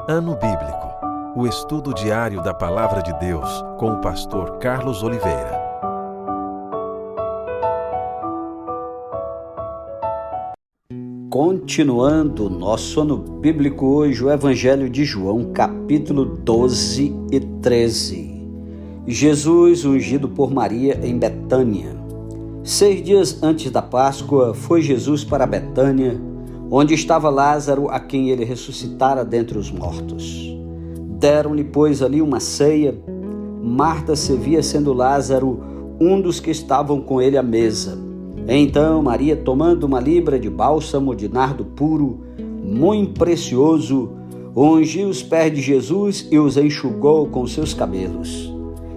Ano Bíblico, o estudo diário da Palavra de Deus com o pastor Carlos Oliveira. Continuando nosso ano bíblico hoje, o Evangelho de João, capítulo 12 e 13. Jesus ungido por Maria em Betânia. 6 dias antes da Páscoa, foi Jesus para Betânia, onde estava Lázaro, a quem ele ressuscitara dentre os mortos. Deram-lhe, pois, ali uma ceia. Marta servia, sendo Lázaro um dos que estavam com ele à mesa. Então Maria, tomando uma libra de bálsamo de nardo puro, muito precioso, ungiu os pés de Jesus e os enxugou com seus cabelos.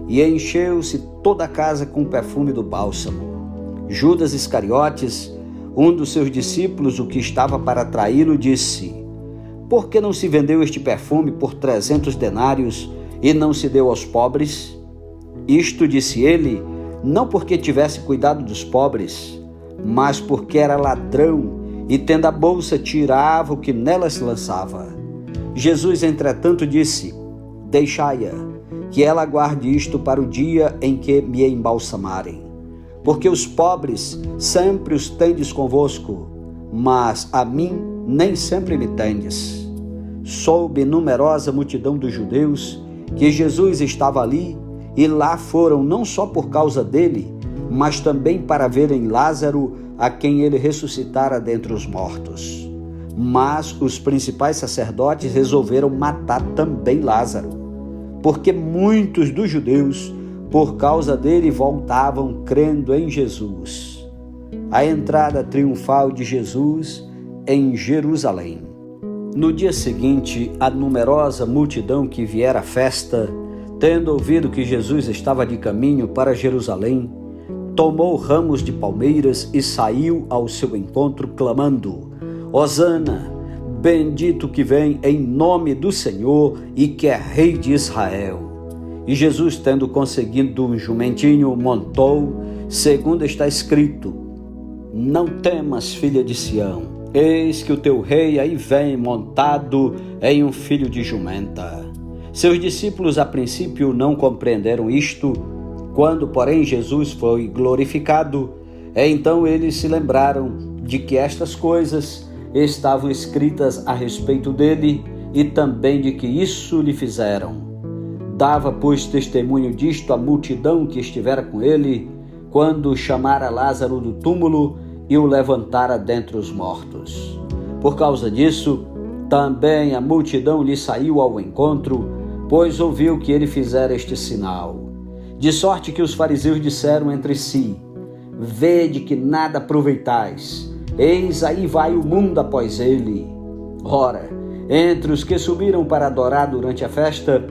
E encheu-se toda a casa com o perfume do bálsamo. Judas Iscariotes, um dos seus discípulos, o que estava para traí-lo, disse: por que não se vendeu este perfume por 300 denários e não se deu aos pobres? Isto disse ele, não porque tivesse cuidado dos pobres, mas porque era ladrão e, tendo a bolsa, tirava o que nela se lançava. Jesus, entretanto, disse: deixai-a, que ela guarde isto para o dia em que me embalsamarem. Porque os pobres sempre os tendes convosco, mas a mim nem sempre me tendes. Soube numerosa multidão dos judeus que Jesus estava ali, e lá foram não só por causa dele, mas também para verem Lázaro, a quem ele ressuscitara dentre os mortos. Mas os principais sacerdotes resolveram matar também Lázaro, porque muitos dos judeus, por causa dele, voltavam crendo em Jesus. A entrada triunfal de Jesus em Jerusalém. No dia seguinte, a numerosa multidão que viera à festa, tendo ouvido que Jesus estava de caminho para Jerusalém, tomou ramos de palmeiras e saiu ao seu encontro, clamando: Hosana, bendito que vem em nome do Senhor e que é Rei de Israel. E Jesus, tendo conseguido um jumentinho, montou, segundo está escrito: não temas, filha de Sião, eis que o teu rei aí vem montado em um filho de jumenta. Seus discípulos a princípio não compreenderam isto. Quando, porém, Jesus foi glorificado, então eles se lembraram de que estas coisas estavam escritas a respeito dele e também de que isso lhe fizeram. Dava, pois, testemunho disto a multidão que estivera com ele, quando chamara Lázaro do túmulo e o levantara dentre os mortos. Por causa disso, também a multidão lhe saiu ao encontro, pois ouviu que ele fizera este sinal. De sorte que os fariseus disseram entre si: vede que nada aproveitais, eis aí vai o mundo após ele. Ora, entre os que subiram para adorar durante a festa,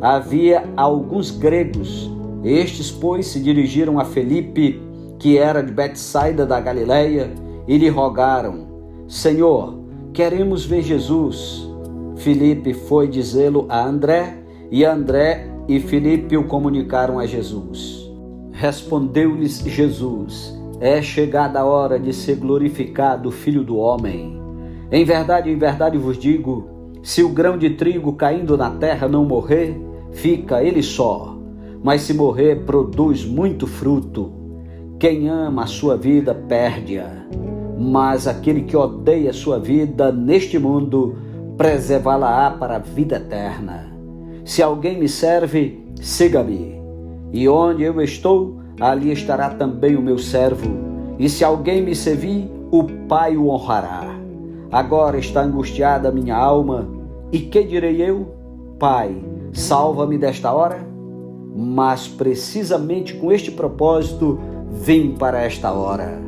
havia alguns gregos. Estes, pois, se dirigiram a Felipe, que era de Betsaida da Galileia, e lhe rogaram: Senhor, queremos ver Jesus. Felipe foi dizê-lo a André, e André e Filipe o comunicaram a Jesus. Respondeu-lhes Jesus: é chegada a hora de ser glorificado o Filho do Homem. Em verdade vos digo, se o grão de trigo caindo na terra não morrer, fica ele só, mas se morrer, produz muito fruto. Quem ama a sua vida, perde-a, mas aquele que odeia a sua vida neste mundo, preservá-la-á para a vida eterna. Se alguém me serve, siga-me, e onde eu estou, ali estará também o meu servo, e se alguém me servir, o Pai o honrará. Agora está angustiada a minha alma, e que direi eu? Pai, salva-me desta hora? Mas precisamente com este propósito vim para esta hora.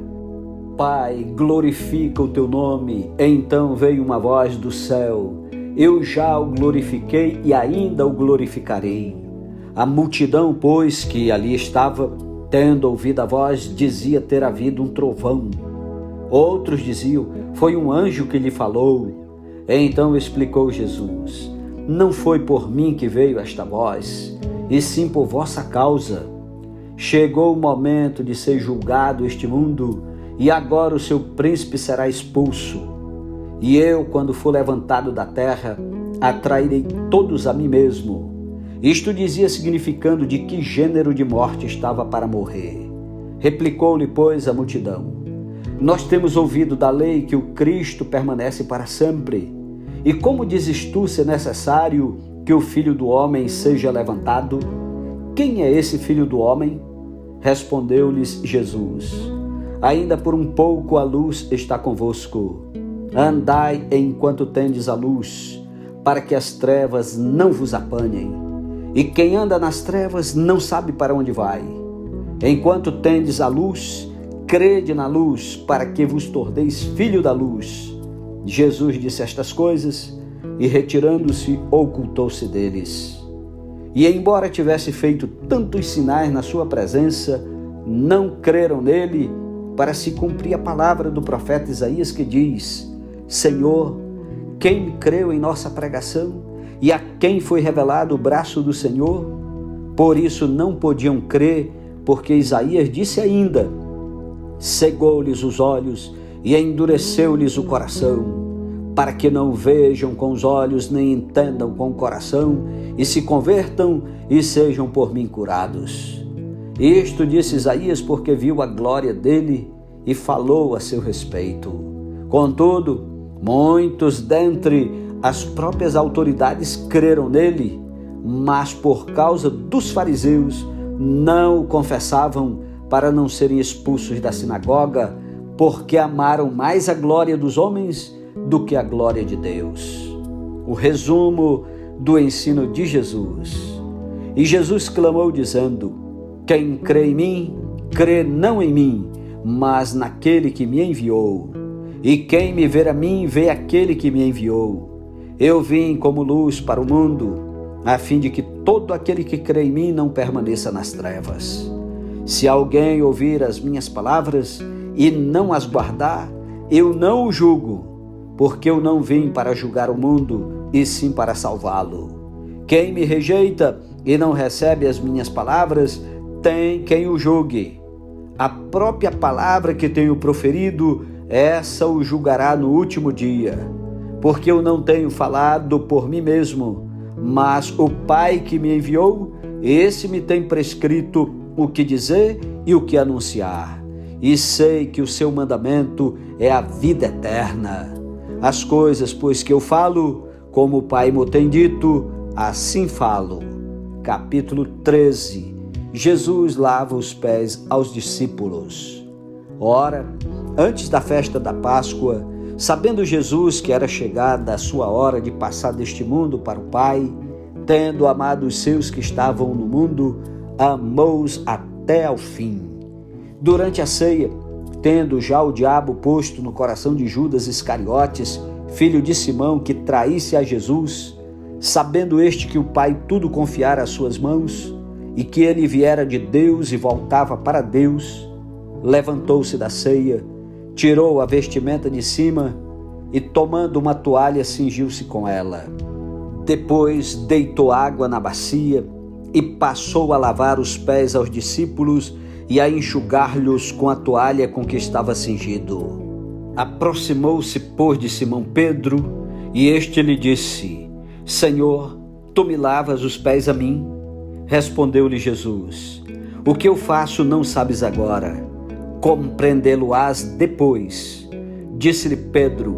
Pai, glorifica o teu nome. Então veio uma voz do céu: eu já o glorifiquei e ainda o glorificarei. A multidão, pois, que ali estava, tendo ouvido a voz, dizia ter havido um trovão. Outros diziam: foi um anjo que lhe falou. Então explicou Jesus: não foi por mim que veio esta voz, e sim por vossa causa. Chegou o momento de ser julgado este mundo, e agora o seu príncipe será expulso. E eu, quando for levantado da terra, atrairei todos a mim mesmo. Isto dizia significando de que gênero de morte estava para morrer. Replicou-lhe, pois, a multidão: nós temos ouvido da lei que o Cristo permanece para sempre. E como dizes tu ser necessário que o Filho do Homem seja levantado? Quem é esse Filho do Homem? Respondeu-lhes Jesus: ainda por um pouco a luz está convosco. Andai enquanto tendes a luz, para que as trevas não vos apanhem. E quem anda nas trevas não sabe para onde vai. Enquanto tendes a luz, crede na luz, para que vos torneis filho da luz. Jesus disse estas coisas e, retirando-se, ocultou-se deles. E embora tivesse feito tantos sinais na sua presença, não creram nele, para se cumprir a palavra do profeta Isaías, que diz: Senhor, quem creu em nossa pregação? E a quem foi revelado o braço do Senhor? Por isso não podiam crer, porque Isaías disse ainda: cegou-lhes os olhos e endureceu-lhes o coração, para que não vejam com os olhos, nem entendam com o coração, e se convertam e sejam por mim curados. Isto disse Isaías porque viu a glória dele e falou a seu respeito. Contudo, muitos dentre as próprias autoridades creram nele, mas por causa dos fariseus não o confessavam, para não serem expulsos da sinagoga, porque amaram mais a glória dos homens do que a glória de Deus. O resumo do ensino de Jesus. E Jesus clamou dizendo: quem crê em mim, crê não em mim, mas naquele que me enviou. E quem me vê a mim, vê aquele que me enviou. Eu vim como luz para o mundo, a fim de que todo aquele que crê em mim não permaneça nas trevas. Se alguém ouvir as minhas palavras e não as guardar, eu não o julgo, porque eu não vim para julgar o mundo, e sim para salvá-lo. Quem me rejeita e não recebe as minhas palavras, tem quem o julgue. A própria palavra que tenho proferido, essa o julgará no último dia. Porque eu não tenho falado por mim mesmo, mas o Pai que me enviou, esse me tem prescrito o que dizer e o que anunciar. E sei que o seu mandamento é a vida eterna. As coisas, pois, que eu falo, como o Pai me tem dito, assim falo. Capítulo 13. Jesus lava os pés aos discípulos. Ora, antes da festa da Páscoa, sabendo Jesus que era chegada a sua hora de passar deste mundo para o Pai, tendo amado os seus que estavam no mundo, amou-os até ao fim. Durante a ceia, tendo já o diabo posto no coração de Judas Iscariotes, filho de Simão, que traísse a Jesus, sabendo este que o Pai tudo confiara às suas mãos, e que ele viera de Deus e voltava para Deus, levantou-se da ceia, tirou a vestimenta de cima e, tomando uma toalha, cingiu-se com ela. Depois deitou água na bacia e passou a lavar os pés aos discípulos e a enxugar-lhes com a toalha com que estava cingido. Aproximou-se, pois, de Simão Pedro, e este lhe disse: Senhor, tu me lavas os pés a mim? Respondeu-lhe Jesus: o que eu faço não sabes agora, compreendê-lo-ás depois. Disse-lhe Pedro: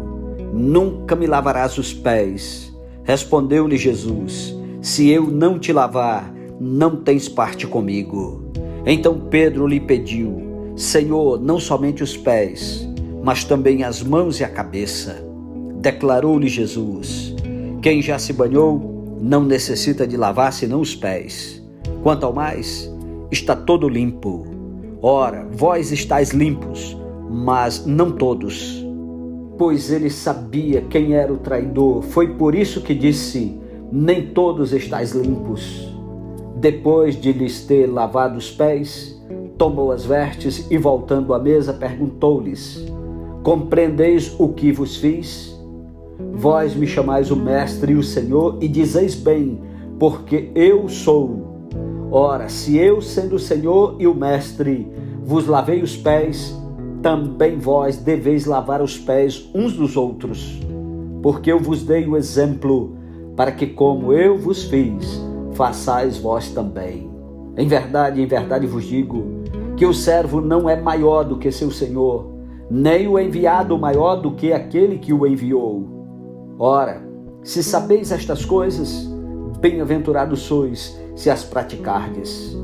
nunca me lavarás os pés. Respondeu-lhe Jesus: se eu não te lavar, não tens parte comigo. Então Pedro lhe pediu: Senhor, não somente os pés, mas também as mãos e a cabeça. Declarou-lhe Jesus: quem já se banhou não necessita de lavar senão os pés. Quanto ao mais, está todo limpo. Ora, vós estáis limpos, mas não todos. Pois ele sabia quem era o traidor. Foi por isso que disse: nem todos estáis limpos. Depois de lhes ter lavado os pés, tomou as vestes e, voltando à mesa, perguntou-lhes: compreendeis o que vos fiz? Vós me chamais o Mestre e o Senhor, e dizeis bem, porque eu sou. Ora, se eu, sendo o Senhor e o Mestre, vos lavei os pés, também vós deveis lavar os pés uns dos outros. Porque eu vos dei o exemplo, para que, como eu vos fiz, façais vós também. Em verdade vos digo, que o servo não é maior do que seu senhor, nem o enviado maior do que aquele que o enviou. Ora, se sabeis estas coisas, bem-aventurados sois, se as praticardes.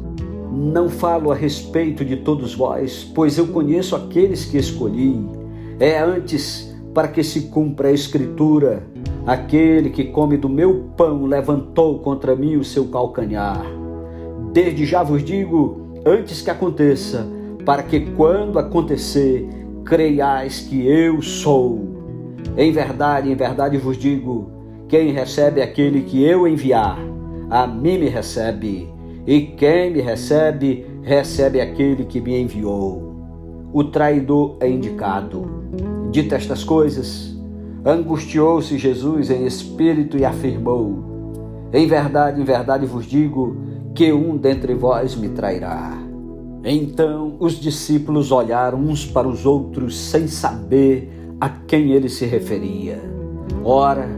Não falo a respeito de todos vós, pois eu conheço aqueles que escolhi. É antes para que se cumpra a Escritura: aquele que come do meu pão levantou contra mim o seu calcanhar. Desde já vos digo, antes que aconteça, para que quando acontecer, creiais que eu sou. Em verdade vos digo, quem recebe aquele que eu enviar, a mim me recebe, e quem me recebe, recebe aquele que me enviou. O traidor é indicado. Dito estas coisas, angustiou-se Jesus em espírito e afirmou: em verdade vos digo, que um dentre vós me trairá. Então os discípulos olharam uns para os outros sem saber a quem ele se referia. Ora,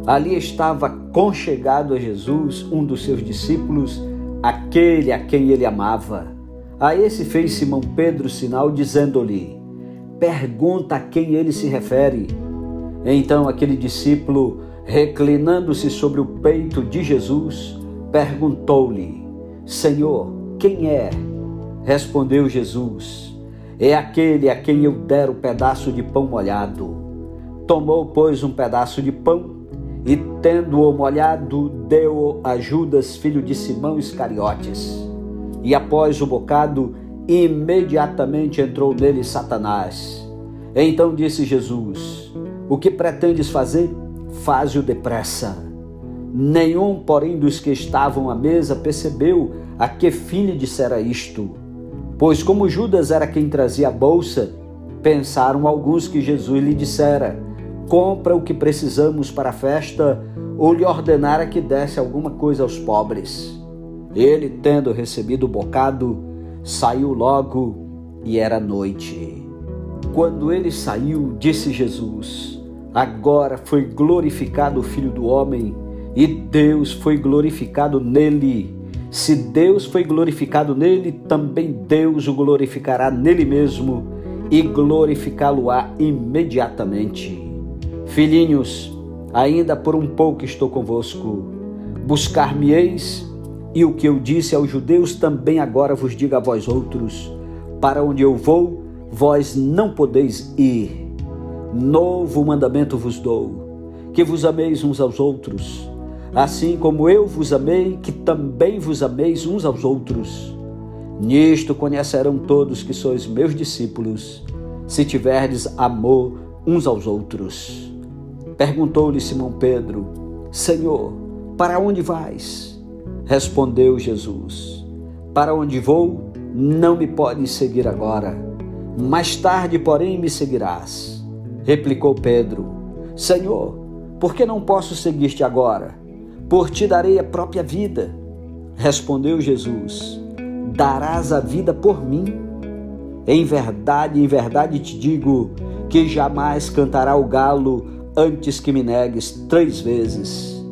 ali estava conchegado a Jesus um dos seus discípulos, aquele a quem ele amava. A esse fez Simão Pedro sinal, dizendo-lhe: pergunta a quem ele se refere. Então aquele discípulo, reclinando-se sobre o peito de Jesus, perguntou-lhe: Senhor, quem é? Respondeu Jesus: é aquele a quem eu der o pedaço de pão molhado. Tomou, pois, um pedaço de pão e, tendo-o molhado, deu-o a Judas, filho de Simão Iscariotes. E após o bocado, imediatamente entrou nele Satanás. Então disse Jesus: o que pretendes fazer? Faze-o depressa. Nenhum, porém, dos que estavam à mesa percebeu a que fim lhe dissera isto. Pois como Judas era quem trazia a bolsa, pensaram alguns que Jesus lhe dissera: compra o que precisamos para a festa, ou lhe ordenara que desse alguma coisa aos pobres. Ele, tendo recebido o bocado, saiu logo, e era noite. Quando ele saiu, disse Jesus: agora foi glorificado o Filho do Homem, e Deus foi glorificado nele. Se Deus foi glorificado nele, também Deus o glorificará nele mesmo, e glorificá-lo-á imediatamente. Filhinhos, ainda por um pouco estou convosco. Buscar-me-eis, e o que eu disse aos judeus também agora vos digo a vós outros: para onde eu vou, vós não podeis ir. Novo mandamento vos dou, que vos ameis uns aos outros, assim como eu vos amei, que também vos ameis uns aos outros. Nisto conhecerão todos que sois meus discípulos, se tiverdes amor uns aos outros. Perguntou-lhe Simão Pedro: Senhor, para onde vais? Respondeu Jesus: para onde vou, não me podes seguir agora. Mais tarde, porém, me seguirás. Replicou Pedro: Senhor, por que não posso seguir-te agora? Por ti darei a própria vida. Respondeu Jesus: darás a vida por mim? Em verdade te digo, que jamais cantará o galo antes que me negues 3 vezes.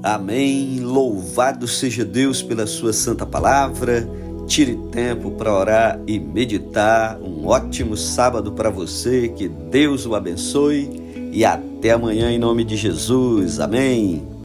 Amém. Louvado seja Deus pela sua santa palavra. Tire tempo para orar e meditar. Um ótimo sábado para você. Que Deus o abençoe. E até amanhã em nome de Jesus. Amém.